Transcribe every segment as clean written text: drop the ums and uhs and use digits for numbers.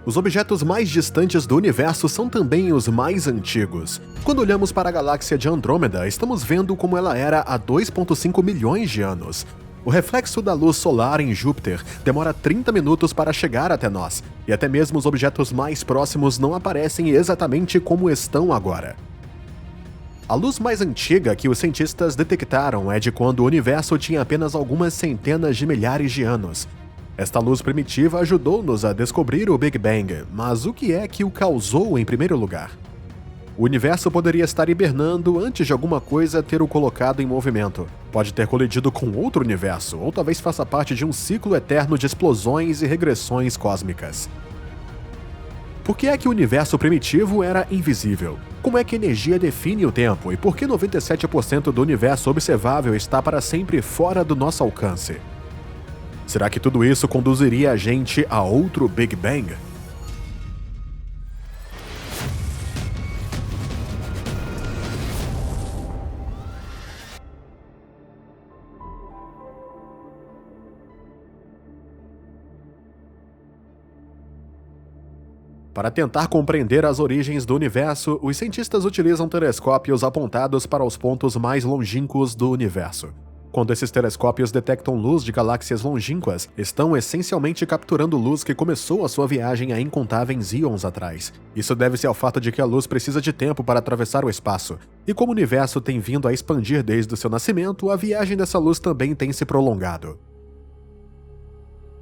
Os objetos mais distantes do universo são também os mais antigos. Quando olhamos para a galáxia de Andrômeda, estamos vendo como ela era há 2,5 milhões de anos. O reflexo da luz solar em Júpiter demora 30 minutos para chegar até nós, e até mesmo os objetos mais próximos não aparecem exatamente como estão agora. A luz mais antiga que os cientistas detectaram é de quando o universo tinha apenas algumas centenas de milhares de anos. Esta luz primitiva ajudou-nos a descobrir o Big Bang, mas o que é que o causou em primeiro lugar? O universo poderia estar hibernando antes de alguma coisa ter o colocado em movimento. Pode ter colidido com outro universo, ou talvez faça parte de um ciclo eterno de explosões e regressões cósmicas. Por que é que o universo primitivo era invisível? Como é que a energia define o tempo? E por que 97% do universo observável está para sempre fora do nosso alcance? Será que tudo isso conduziria a gente a outro Big Bang? Para tentar compreender as origens do universo, os cientistas utilizam telescópios apontados para os pontos mais longínquos do universo. Quando esses telescópios detectam luz de galáxias longínquas, estão essencialmente capturando luz que começou a sua viagem há incontáveis íons atrás. Isso deve-se ao fato de que a luz precisa de tempo para atravessar o espaço, e como o universo tem vindo a expandir desde o seu nascimento, a viagem dessa luz também tem se prolongado.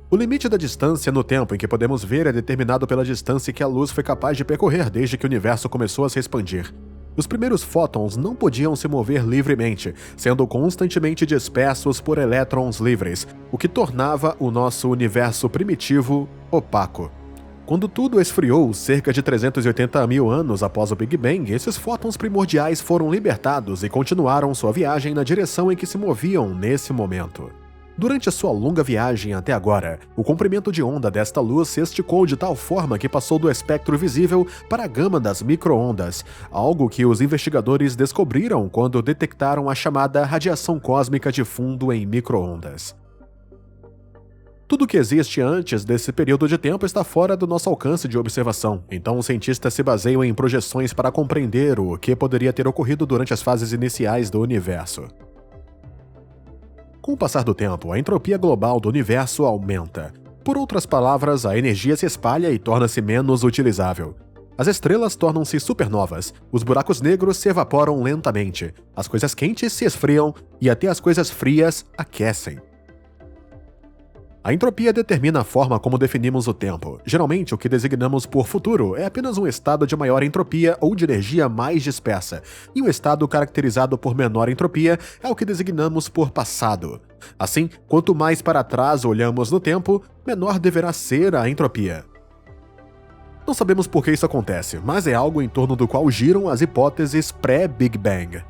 O limite da distância no tempo em que podemos ver é determinado pela distância que a luz foi capaz de percorrer desde que o universo começou a se expandir. Os primeiros fótons não podiam se mover livremente, sendo constantemente dispersos por elétrons livres, o que tornava o nosso universo primitivo opaco. Quando tudo esfriou, cerca de 380 mil anos após o Big Bang, esses fótons primordiais foram libertados e continuaram sua viagem na direção em que se moviam nesse momento. Durante a sua longa viagem até agora, o comprimento de onda desta luz se esticou de tal forma que passou do espectro visível para a gama das micro-ondas, algo que os investigadores descobriram quando detectaram a chamada radiação cósmica de fundo em micro-ondas. Tudo que existe antes desse período de tempo está fora do nosso alcance de observação, então os cientistas se baseiam em projeções para compreender o que poderia ter ocorrido durante as fases iniciais do universo. Com o passar do tempo, a entropia global do universo aumenta. Por outras palavras, a energia se espalha e torna-se menos utilizável. As estrelas tornam-se supernovas, os buracos negros se evaporam lentamente, as coisas quentes se esfriam e até as coisas frias aquecem. A entropia determina a forma como definimos o tempo. Geralmente, o que designamos por futuro é apenas um estado de maior entropia ou de energia mais dispersa, e o estado caracterizado por menor entropia é o que designamos por passado. Assim, quanto mais para trás olhamos no tempo, menor deverá ser a entropia. Não sabemos por que isso acontece, mas é algo em torno do qual giram as hipóteses pré-Big Bang.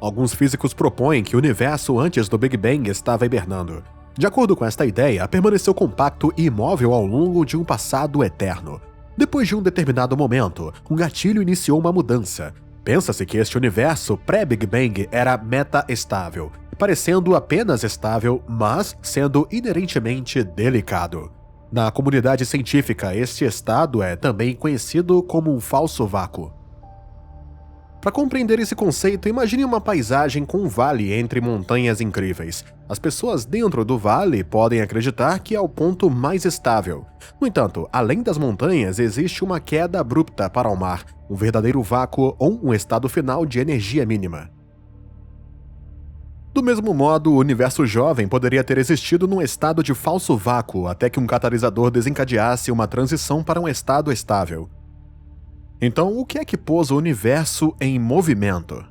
Alguns físicos propõem que o universo antes do Big Bang estava hibernando. De acordo com esta ideia, permaneceu compacto e imóvel ao longo de um passado eterno. Depois de um determinado momento, um gatilho iniciou uma mudança. Pensa-se que este universo pré-Big Bang era meta-estável, parecendo apenas estável, mas sendo inerentemente delicado. Na comunidade científica, este estado é também conhecido como um falso vácuo. Para compreender esse conceito, imagine uma paisagem com um vale entre montanhas incríveis. As pessoas dentro do vale podem acreditar que é o ponto mais estável. No entanto, além das montanhas, existe uma queda abrupta para o mar, um verdadeiro vácuo ou um estado final de energia mínima. Do mesmo modo, o universo jovem poderia ter existido num estado de falso vácuo até que um catalisador desencadeasse uma transição para um estado estável. Então, o que é que pôs o universo em movimento?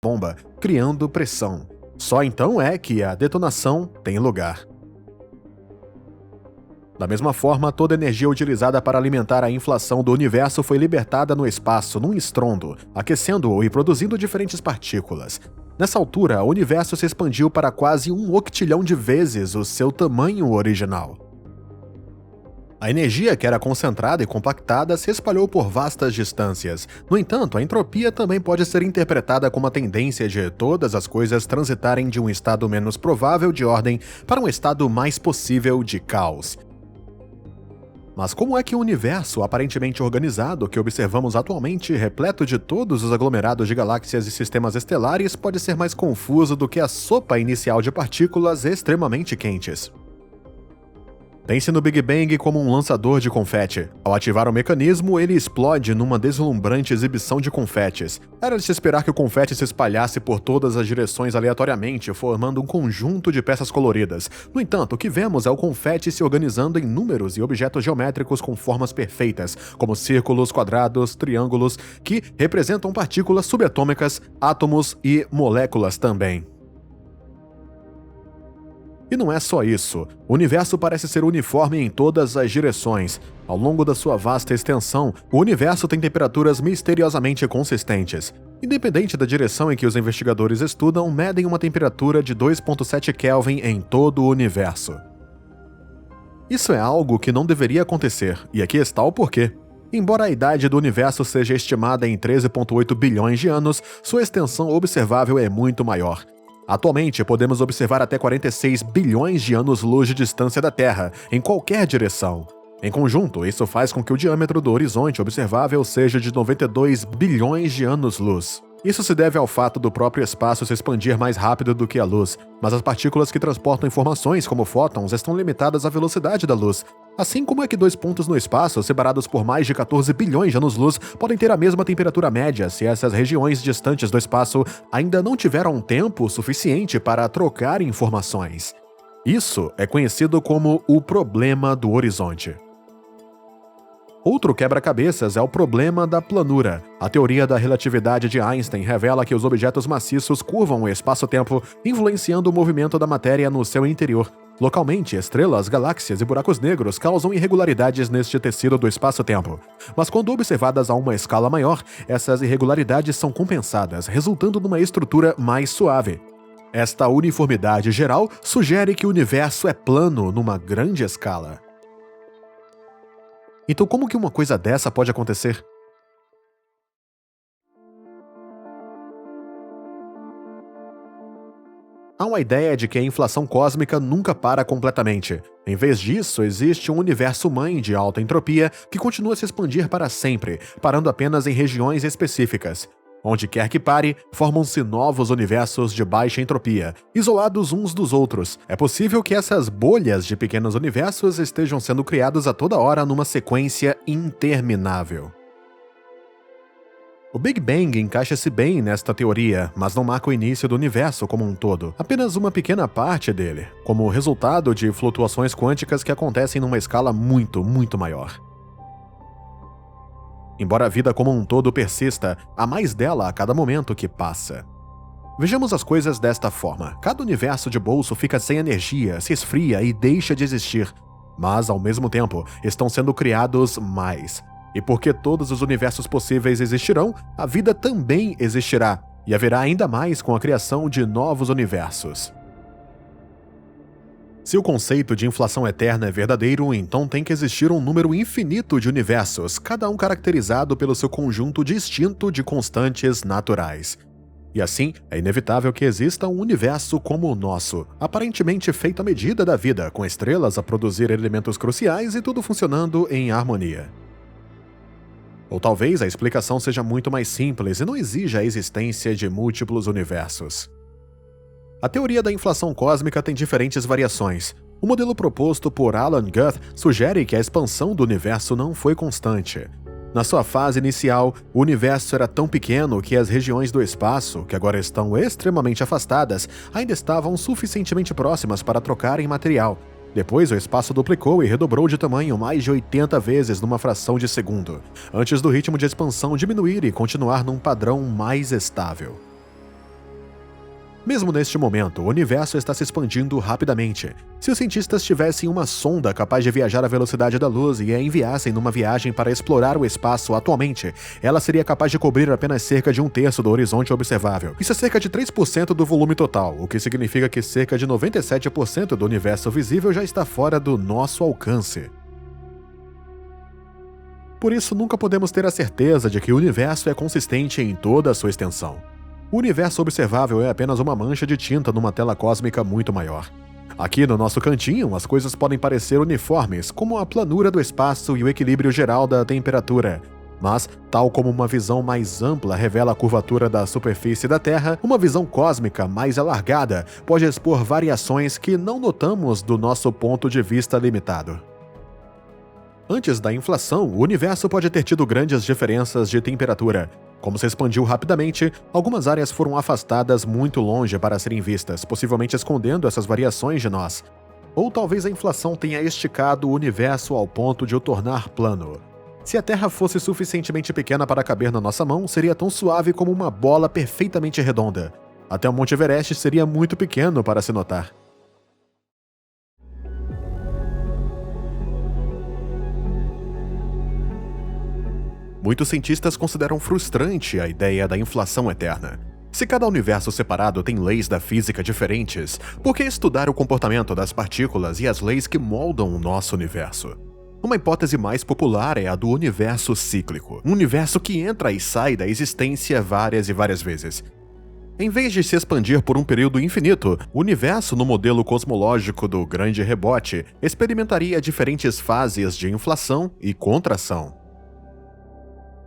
bomba, criando pressão. Só então é que a detonação tem lugar. Da mesma forma, toda a energia utilizada para alimentar a inflação do universo foi libertada no espaço num estrondo, aquecendo-o e produzindo diferentes partículas. Nessa altura, o universo se expandiu para quase 1 octilhão de vezes o seu tamanho original. A energia que era concentrada e compactada se espalhou por vastas distâncias. No entanto, a entropia também pode ser interpretada como a tendência de todas as coisas transitarem de um estado menos provável de ordem para um estado mais possível de caos. Mas como é que o universo aparentemente organizado que observamos atualmente, repleto de todos os aglomerados de galáxias e sistemas estelares, pode ser mais confuso do que a sopa inicial de partículas extremamente quentes? Pense no Big Bang como um lançador de confete. Ao ativar o mecanismo, ele explode numa deslumbrante exibição de confetes. Era de se esperar que o confete se espalhasse por todas as direções aleatoriamente, formando um conjunto de peças coloridas. No entanto, o que vemos é o confete se organizando em números e objetos geométricos com formas perfeitas, como círculos, quadrados, triângulos, que representam partículas subatômicas, átomos e moléculas também. E não é só isso. O universo parece ser uniforme em todas as direções. Ao longo da sua vasta extensão, o universo tem temperaturas misteriosamente consistentes. Independente da direção em que os investigadores estudam, medem uma temperatura de 2,7 Kelvin em todo o universo. Isso é algo que não deveria acontecer, e aqui está o porquê. Embora a idade do universo seja estimada em 13,8 bilhões de anos, sua extensão observável é muito maior. Atualmente, podemos observar até 46 bilhões de anos-luz de distância da Terra, em qualquer direção. Em conjunto, isso faz com que o diâmetro do horizonte observável seja de 92 bilhões de anos-luz. Isso se deve ao fato do próprio espaço se expandir mais rápido do que a luz, mas as partículas que transportam informações, como fótons, estão limitadas à velocidade da luz. Assim como é que dois pontos no espaço, separados por mais de 14 bilhões de anos-luz, podem ter a mesma temperatura média se essas regiões distantes do espaço ainda não tiveram tempo suficiente para trocar informações. Isso é conhecido como o problema do horizonte. Outro quebra-cabeças é o problema da planura. A teoria da relatividade de Einstein revela que os objetos maciços curvam o espaço-tempo, influenciando o movimento da matéria no seu interior. Localmente, estrelas, galáxias e buracos negros causam irregularidades neste tecido do espaço-tempo. Mas quando observadas a uma escala maior, essas irregularidades são compensadas, resultando numa estrutura mais suave. Esta uniformidade geral sugere que o universo é plano numa grande escala. Então, como que uma coisa dessa pode acontecer? Há uma ideia de que a inflação cósmica nunca para completamente. Em vez disso, existe um universo-mãe de alta entropia que continua a se expandir para sempre, parando apenas em regiões específicas. Onde quer que pare, formam-se novos universos de baixa entropia, isolados uns dos outros. É possível que essas bolhas de pequenos universos estejam sendo criados a toda hora numa sequência interminável. O Big Bang encaixa-se bem nesta teoria, mas não marca o início do universo como um todo, apenas uma pequena parte dele, como resultado de flutuações quânticas que acontecem numa escala muito, muito maior. Embora a vida como um todo persista, há mais dela a cada momento que passa. Vejamos as coisas desta forma. Cada universo de bolso fica sem energia, se esfria e deixa de existir. Mas, ao mesmo tempo, estão sendo criados mais. E porque todos os universos possíveis existirão, a vida também existirá. E haverá ainda mais com a criação de novos universos. Se o conceito de inflação eterna é verdadeiro, então tem que existir um número infinito de universos, cada um caracterizado pelo seu conjunto distinto de constantes naturais. E assim, é inevitável que exista um universo como o nosso, aparentemente feito à medida da vida, com estrelas a produzir elementos cruciais e tudo funcionando em harmonia. Ou talvez a explicação seja muito mais simples e não exija a existência de múltiplos universos. A teoria da inflação cósmica tem diferentes variações. O modelo proposto por Alan Guth sugere que a expansão do universo não foi constante. Na sua fase inicial, o universo era tão pequeno que as regiões do espaço, que agora estão extremamente afastadas, ainda estavam suficientemente próximas para trocarem material. Depois, o espaço duplicou e redobrou de tamanho mais de 80 vezes numa fração de segundo, antes do ritmo de expansão diminuir e continuar num padrão mais estável. Mesmo neste momento, o universo está se expandindo rapidamente. Se os cientistas tivessem uma sonda capaz de viajar à velocidade da luz e a enviassem numa viagem para explorar o espaço atualmente, ela seria capaz de cobrir apenas cerca de 1/3 do horizonte observável. Isso é cerca de 3% do volume total, o que significa que cerca de 97% do universo visível já está fora do nosso alcance. Por isso, nunca podemos ter a certeza de que o universo é consistente em toda a sua extensão. O universo observável é apenas uma mancha de tinta numa tela cósmica muito maior. Aqui no nosso cantinho, as coisas podem parecer uniformes, como a planura do espaço e o equilíbrio geral da temperatura. Mas, tal como uma visão mais ampla revela a curvatura da superfície da Terra, uma visão cósmica mais alargada pode expor variações que não notamos do nosso ponto de vista limitado. Antes da inflação, o universo pode ter tido grandes diferenças de temperatura. Como se expandiu rapidamente, algumas áreas foram afastadas muito longe para serem vistas, possivelmente escondendo essas variações de nós. Ou talvez a inflação tenha esticado o universo ao ponto de o tornar plano. Se a Terra fosse suficientemente pequena para caber na nossa mão, seria tão suave como uma bola perfeitamente redonda. Até o Monte Everest seria muito pequeno para se notar. Muitos cientistas consideram frustrante a ideia da inflação eterna. Se cada universo separado tem leis da física diferentes, por que estudar o comportamento das partículas e as leis que moldam o nosso universo? Uma hipótese mais popular é a do universo cíclico, um universo que entra e sai da existência várias e várias vezes. Em vez de se expandir por um período infinito, o universo no modelo cosmológico do Grande Rebote experimentaria diferentes fases de inflação e contração.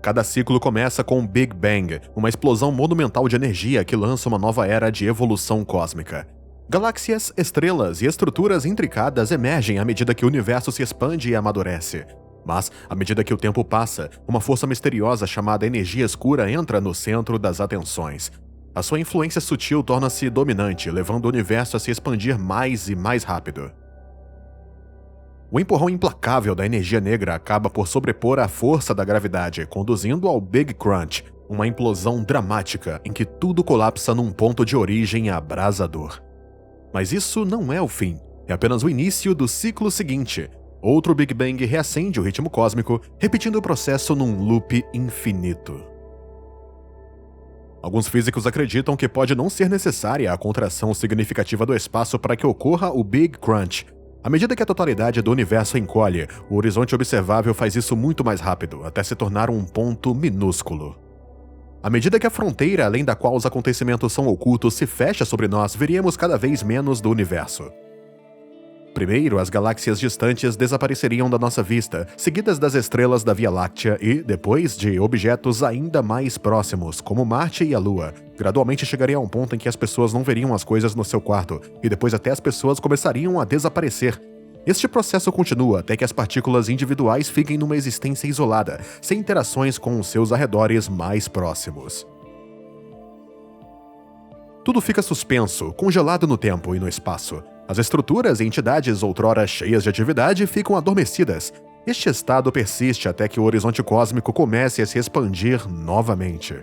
Cada ciclo começa com o Big Bang, uma explosão monumental de energia que lança uma nova era de evolução cósmica. Galáxias, estrelas e estruturas intricadas emergem à medida que o universo se expande e amadurece. Mas, à medida que o tempo passa, uma força misteriosa chamada energia escura entra no centro das atenções. A sua influência sutil torna-se dominante, levando o universo a se expandir mais e mais rápido. O empurrão implacável da energia negra acaba por sobrepor a força da gravidade, conduzindo ao Big Crunch, uma implosão dramática em que tudo colapsa num ponto de origem abrasador. Mas isso não é o fim, é apenas o início do ciclo seguinte. Outro Big Bang reacende o ritmo cósmico, repetindo o processo num loop infinito. Alguns físicos acreditam que pode não ser necessária a contração significativa do espaço para que ocorra o Big Crunch. À medida que a totalidade do universo encolhe, o horizonte observável faz isso muito mais rápido, até se tornar um ponto minúsculo. À medida que a fronteira além da qual os acontecimentos são ocultos se fecha sobre nós, veríamos cada vez menos do universo. Primeiro, as galáxias distantes desapareceriam da nossa vista, seguidas das estrelas da Via Láctea e, depois, de objetos ainda mais próximos, como Marte e a Lua. Gradualmente chegaria a um ponto em que as pessoas não veriam as coisas no seu quarto, e depois até as pessoas começariam a desaparecer. Este processo continua até que as partículas individuais fiquem numa existência isolada, sem interações com os seus arredores mais próximos. Tudo fica suspenso, congelado no tempo e no espaço. As estruturas e entidades outrora cheias de atividade ficam adormecidas. Este estado persiste até que o horizonte cósmico comece a se expandir novamente.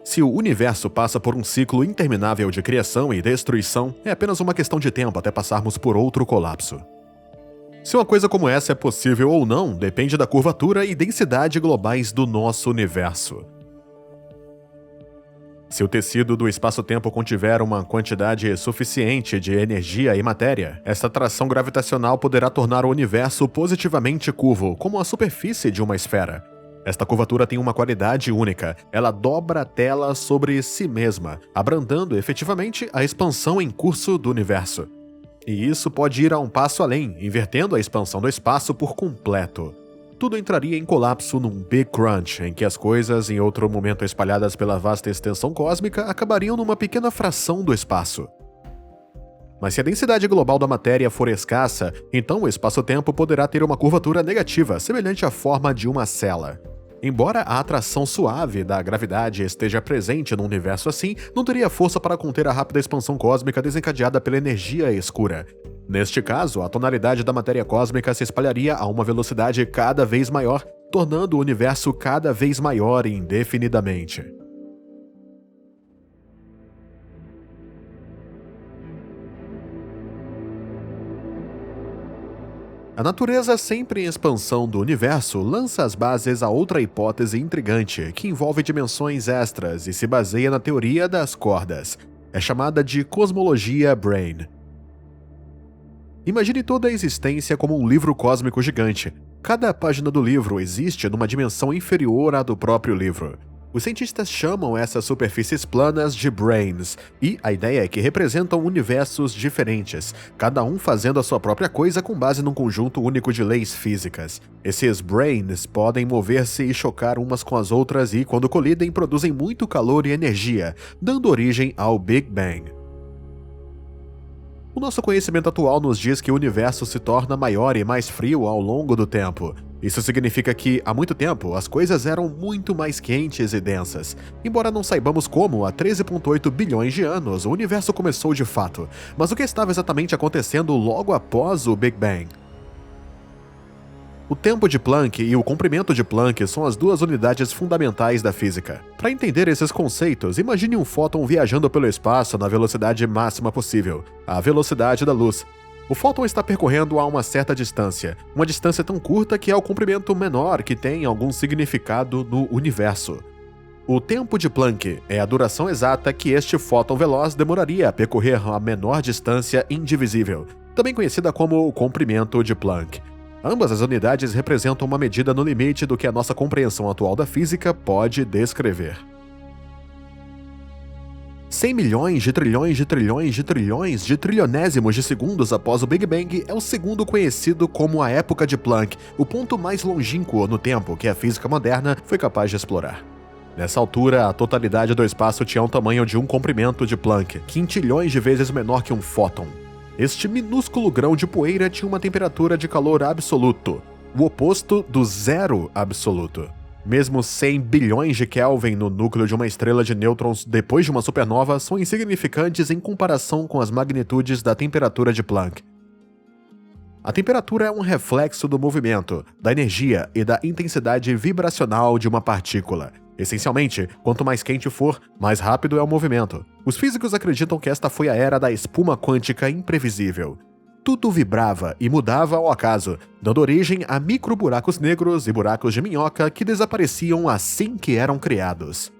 Se o universo passa por um ciclo interminável de criação e destruição, é apenas uma questão de tempo até passarmos por outro colapso. Se uma coisa como essa é possível ou não, depende da curvatura e densidade globais do nosso universo. Se o tecido do espaço-tempo contiver uma quantidade suficiente de energia e matéria, essa atração gravitacional poderá tornar o universo positivamente curvo, como a superfície de uma esfera. Esta curvatura tem uma qualidade única, ela dobra a tela sobre si mesma, abrandando efetivamente a expansão em curso do universo. E isso pode ir a um passo além, invertendo a expansão do espaço por completo. Tudo entraria em colapso num Big Crunch, em que as coisas, em outro momento espalhadas pela vasta extensão cósmica, acabariam numa pequena fração do espaço. Mas se a densidade global da matéria for escassa, então o espaço-tempo poderá ter uma curvatura negativa, semelhante à forma de uma cela. Embora a atração suave da gravidade esteja presente num universo assim, não teria força para conter a rápida expansão cósmica desencadeada pela energia escura. Neste caso, a tonalidade da matéria cósmica se espalharia a uma velocidade cada vez maior, tornando o universo cada vez maior indefinidamente. A natureza sempre em expansão do universo lança as bases a outra hipótese intrigante que envolve dimensões extras e se baseia na teoria das cordas. É chamada de cosmologia Brain. Imagine toda a existência como um livro cósmico gigante. Cada página do livro existe numa dimensão inferior à do próprio livro. Os cientistas chamam essas superfícies planas de brains, e a ideia é que representam universos diferentes, cada um fazendo a sua própria coisa com base num conjunto único de leis físicas. Esses brains podem mover-se e chocar umas com as outras e, quando colidem, produzem muito calor e energia, dando origem ao Big Bang. O nosso conhecimento atual nos diz que o universo se torna maior e mais frio ao longo do tempo. Isso significa que, há muito tempo, as coisas eram muito mais quentes e densas. Embora não saibamos como, há 13,8 bilhões de anos, o universo começou de fato. Mas o que estava exatamente acontecendo logo após o Big Bang? O tempo de Planck e o comprimento de Planck são as duas unidades fundamentais da física. Para entender esses conceitos, imagine um fóton viajando pelo espaço na velocidade máxima possível, a velocidade da luz. O fóton está percorrendo a uma certa distância, uma distância tão curta que é o comprimento menor que tem algum significado no universo. O tempo de Planck é a duração exata que este fóton veloz demoraria a percorrer a menor distância indivisível, também conhecida como o comprimento de Planck. Ambas as unidades representam uma medida no limite do que a nossa compreensão atual da física pode descrever. 100 milhões de trilhões de trilhões de trilhões de trilionésimos de segundos após o Big Bang é o segundo conhecido como a época de Planck, o ponto mais longínquo no tempo que a física moderna foi capaz de explorar. Nessa altura, a totalidade do espaço tinha um tamanho de um comprimento de Planck, quintilhões de vezes menor que um fóton. Este minúsculo grão de poeira tinha uma temperatura de calor absoluto, o oposto do zero absoluto. Mesmo 100 bilhões de Kelvin no núcleo de uma estrela de nêutrons depois de uma supernova são insignificantes em comparação com as magnitudes da temperatura de Planck. A temperatura é um reflexo do movimento, da energia e da intensidade vibracional de uma partícula. Essencialmente, quanto mais quente for, mais rápido é o movimento. Os físicos acreditam que esta foi a era da espuma quântica imprevisível. Tudo vibrava e mudava ao acaso, dando origem a microburacos negros e buracos de minhoca que desapareciam assim que eram criados.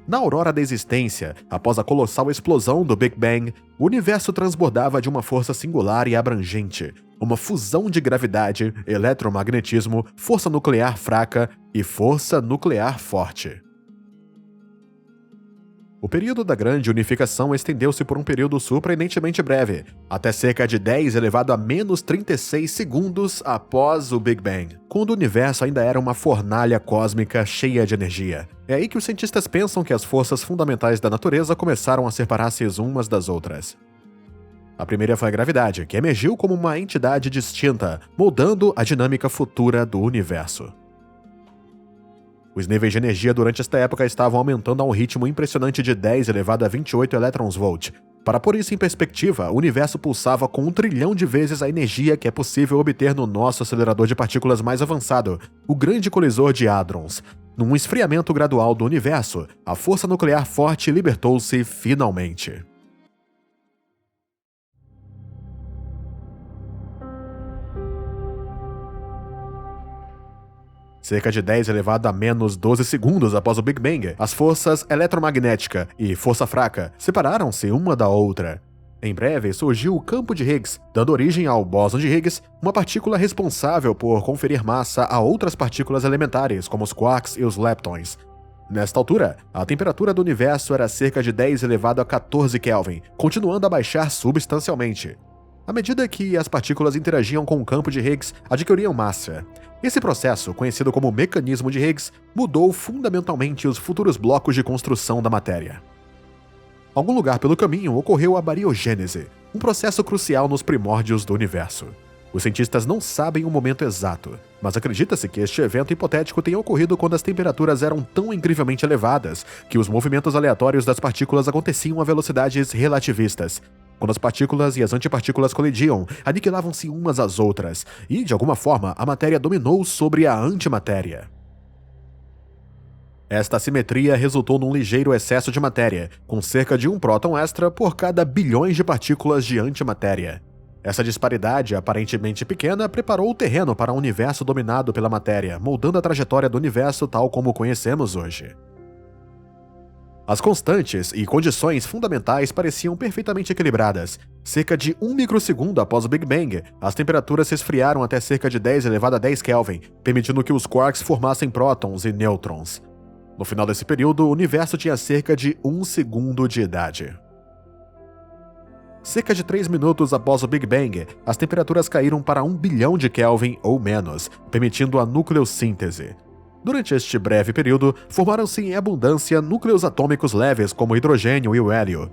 Na aurora da existência, após a colossal explosão do Big Bang, o universo transbordava de uma força singular e abrangente, uma fusão de gravidade, eletromagnetismo, força nuclear fraca e força nuclear forte. O período da grande unificação estendeu-se por um período surpreendentemente breve, até cerca de 10 elevado a menos 36 segundos após o Big Bang, quando o universo ainda era uma fornalha cósmica cheia de energia. É aí que os cientistas pensam que as forças fundamentais da natureza começaram a separar-se umas das outras. A primeira foi a gravidade, que emergiu como uma entidade distinta, moldando a dinâmica futura do universo. Os níveis de energia durante esta época estavam aumentando a um ritmo impressionante de 10 elevado a 28 elétrons-volt. Para pôr isso em perspectiva, o universo pulsava com 1 trilhão de vezes a energia que é possível obter no nosso acelerador de partículas mais avançado, o Grande Colisor de Hadrons. Num esfriamento gradual do universo, a força nuclear forte libertou-se finalmente. Cerca de 10 elevado a menos 12 segundos após o Big Bang, as forças eletromagnética e força fraca separaram-se uma da outra. Em breve surgiu o campo de Higgs, dando origem ao bóson de Higgs, uma partícula responsável por conferir massa a outras partículas elementares, como os quarks e os leptons. Nesta altura, a temperatura do universo era cerca de 10 elevado a 14 Kelvin, continuando a baixar substancialmente. À medida que as partículas interagiam com o campo de Higgs, adquiriam massa. Esse processo, conhecido como mecanismo de Higgs, mudou fundamentalmente os futuros blocos de construção da matéria. Algum lugar pelo caminho ocorreu a bariogênese, um processo crucial nos primórdios do universo. Os cientistas não sabem o momento exato, mas acredita-se que este evento hipotético tenha ocorrido quando as temperaturas eram tão incrivelmente elevadas que os movimentos aleatórios das partículas aconteciam a velocidades relativistas. Quando as partículas e as antipartículas colidiam, aniquilavam-se umas às outras, e, de alguma forma, a matéria dominou sobre a antimatéria. Esta assimetria resultou num ligeiro excesso de matéria, com cerca de um próton extra por cada bilhões de partículas de antimatéria. Essa disparidade, aparentemente pequena, preparou o terreno para um universo dominado pela matéria, moldando a trajetória do universo tal como o conhecemos hoje. As constantes e condições fundamentais pareciam perfeitamente equilibradas. Cerca de 1 microsegundo após o Big Bang, as temperaturas se esfriaram até cerca de 10 elevado a 10 Kelvin, permitindo que os quarks formassem prótons e nêutrons. No final desse período, o universo tinha cerca de 1 segundo de idade. Cerca de 3 minutos após o Big Bang, as temperaturas caíram para 1 bilhão de Kelvin ou menos, permitindo a nucleossíntese. Durante este breve período, formaram-se em abundância núcleos atômicos leves como o hidrogênio e o hélio.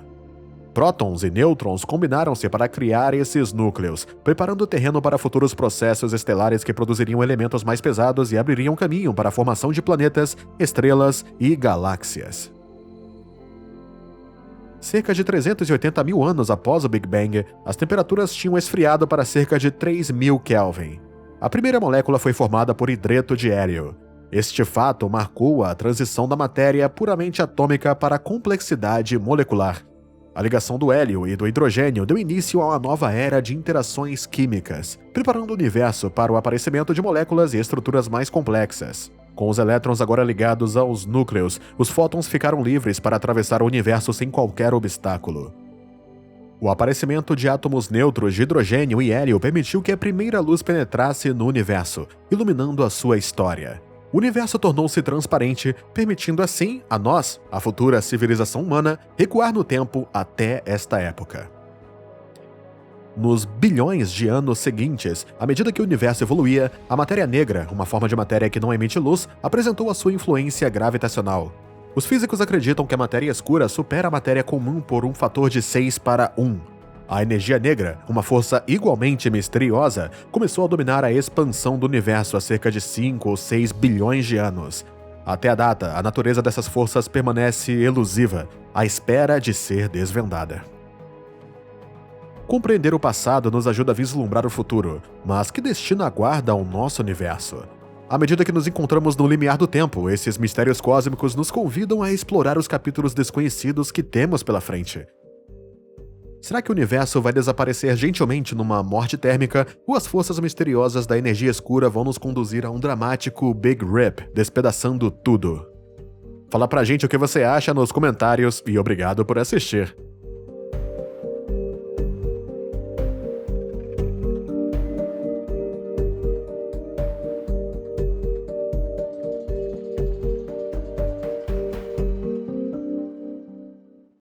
Prótons e nêutrons combinaram-se para criar esses núcleos, preparando o terreno para futuros processos estelares que produziriam elementos mais pesados e abririam caminho para a formação de planetas, estrelas e galáxias. Cerca de 380 mil anos após o Big Bang, as temperaturas tinham esfriado para cerca de 3.000 Kelvin. A primeira molécula foi formada por hidreto de hélio. Este fato marcou a transição da matéria puramente atômica para a complexidade molecular. A ligação do hélio e do hidrogênio deu início a uma nova era de interações químicas, preparando o universo para o aparecimento de moléculas e estruturas mais complexas. Com os elétrons agora ligados aos núcleos, os fótons ficaram livres para atravessar o universo sem qualquer obstáculo. O aparecimento de átomos neutros de hidrogênio e hélio permitiu que a primeira luz penetrasse no universo, iluminando a sua história. O universo tornou-se transparente, permitindo assim a nós, a futura civilização humana, recuar no tempo até esta época. Nos bilhões de anos seguintes, à medida que o universo evoluía, a matéria negra, uma forma de matéria que não emite luz, apresentou a sua influência gravitacional. Os físicos acreditam que a matéria escura supera a matéria comum por um fator de 6 para 1. A energia negra, uma força igualmente misteriosa, começou a dominar a expansão do universo há cerca de 5 ou 6 bilhões de anos. Até a data, a natureza dessas forças permanece elusiva, à espera de ser desvendada. Compreender o passado nos ajuda a vislumbrar o futuro, mas que destino aguarda ao nosso universo? À medida que nos encontramos no limiar do tempo, esses mistérios cósmicos nos convidam a explorar os capítulos desconhecidos que temos pela frente. Será que o universo vai desaparecer gentilmente numa morte térmica, ou as forças misteriosas da energia escura vão nos conduzir a um dramático Big Rip, despedaçando tudo? Fala pra gente o que você acha nos comentários e obrigado por assistir.